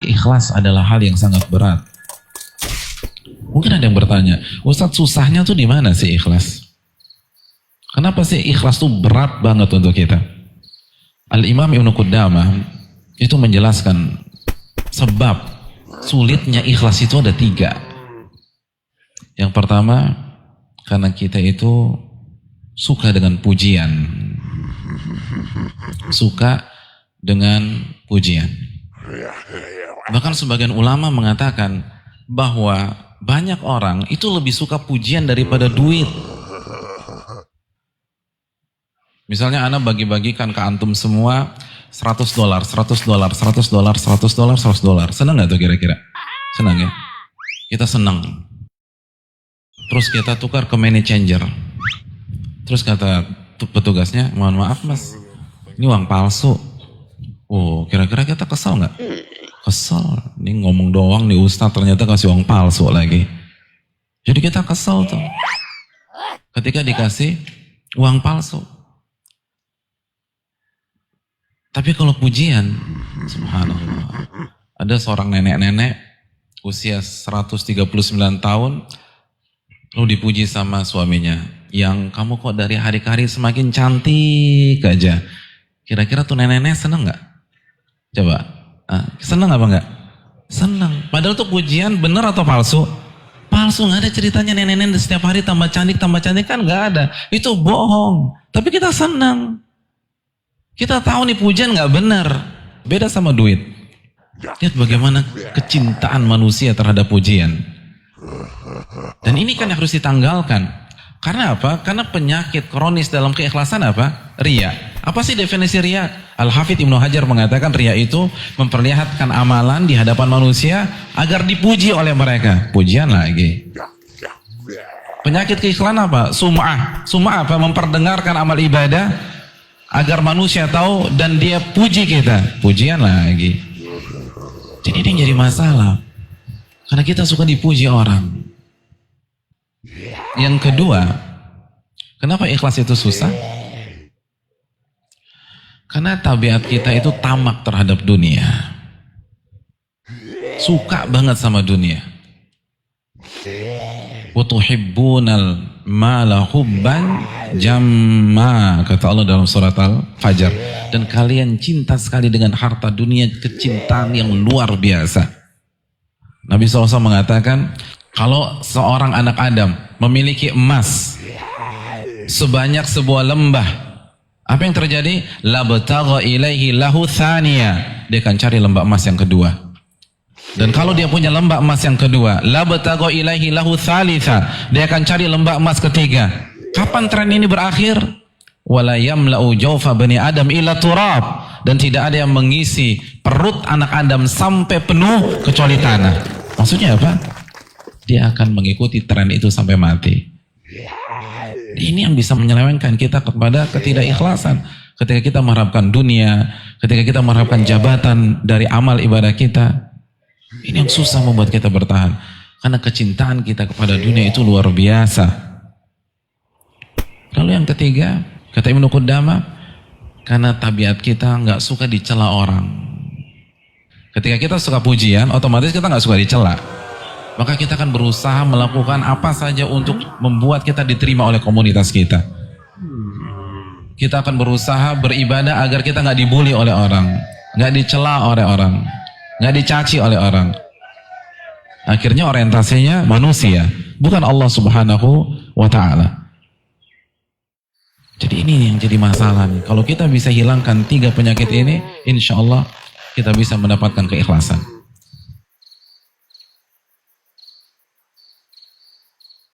Ikhlas adalah hal yang sangat berat. Mungkin ada yang bertanya, Ustadz susahnya tuh di mana sih ikhlas? Kenapa sih ikhlas tuh berat banget untuk kita? Al-Imam Ibnu Qudamah itu menjelaskan sebab sulitnya ikhlas itu ada 3. Yang pertama, karena kita itu suka dengan pujian. Suka dengan pujian. Bahkan sebagian ulama mengatakan bahwa banyak orang itu lebih suka pujian daripada duit. Misalnya Ana bagi-bagikan ke antum semua $100, $100, $100, $100, $100. Senang gak tuh kira-kira? Senang ya? Kita senang. Terus kita tukar ke money changer. Terus kata petugasnya, mohon maaf mas, ini uang palsu. Oh, kira-kira kita kesal gak? Kesel. Ini ngomong doang nih Ustadz ternyata kasih uang palsu lagi. Jadi kita kesel tuh. Ketika dikasih uang palsu. Tapi kalau pujian, subhanallah, ada seorang nenek-nenek usia 139 tahun, lalu dipuji sama suaminya, yang kamu kok dari hari ke hari semakin cantik aja. Kira-kira tuh nenek-nenek seneng gak? Coba, seneng apa enggak? Seneng. Padahal tuh pujian bener atau palsu? Palsu, gak ada ceritanya nenek-nenek setiap hari tambah cantik kan gak ada. Itu bohong. Tapi kita seneng. Kita tahu nih pujian gak benar. Beda sama duit. Lihat bagaimana kecintaan manusia terhadap pujian. Dan ini kan yang harus ditanggalkan. Karena apa? Karena penyakit kronis dalam keikhlasan apa? Riya. Apa sih definisi riya? Al-Hafidz Ibnu Hajar mengatakan riya itu memperlihatkan amalan di hadapan manusia agar dipuji oleh mereka. Pujian lagi. Penyakit keikhlasan apa? Sum'ah. Sum'ah apa? Memperdengarkan amal ibadah agar manusia tahu dan dia puji kita. Pujian lagi. Jadi ini jadi masalah. Karena kita suka dipuji orang. Yang kedua, kenapa ikhlas itu susah? Karena tabiat kita itu tamak terhadap dunia. Suka banget sama dunia. Wa tuhibbunal mala hubban jamma, kata Allah dalam surat Al-Fajr. Dan kalian cinta sekali dengan harta dunia, kecintaan yang luar biasa. Nabi SAW mengatakan, kalau seorang anak Adam memiliki emas sebanyak sebuah lembah, apa yang terjadi? Labtagha ilaihi lahu thaniya, dia akan cari lembah emas yang kedua. Dan kalau dia punya lembah emas yang kedua, labtagha ilaihi lahu thalitha, dia akan cari lembah emas ketiga. Kapan tren ini berakhir? Wala yamla'u jawfa bani Adam illa turab, dan tidak ada yang mengisi perut anak Adam sampai penuh kecuali tanah. Maksudnya apa? Dia akan mengikuti tren itu sampai mati. Ini yang bisa menyelewengkan kita kepada ketidakikhlasan. Ketika kita mengharapkan dunia, ketika kita mengharapkan jabatan dari amal ibadah kita, ini yang susah membuat kita bertahan. Karena kecintaan kita kepada dunia itu luar biasa. Lalu yang ketiga, kata Ibnu Qudamah, karena tabiat kita nggak suka dicela orang. Ketika kita suka pujian, otomatis kita nggak suka dicela. Maka kita akan berusaha melakukan apa saja untuk membuat kita diterima oleh komunitas kita. Kita akan berusaha beribadah agar kita nggak dibully oleh orang, nggak dicela oleh orang, nggak dicaci oleh orang. Akhirnya orientasinya manusia, bukan Allah Subhanahu wa Ta'ala. Jadi ini yang jadi masalah nih. Kalau kita bisa hilangkan 3 penyakit ini, insya Allah kita bisa mendapatkan keikhlasan.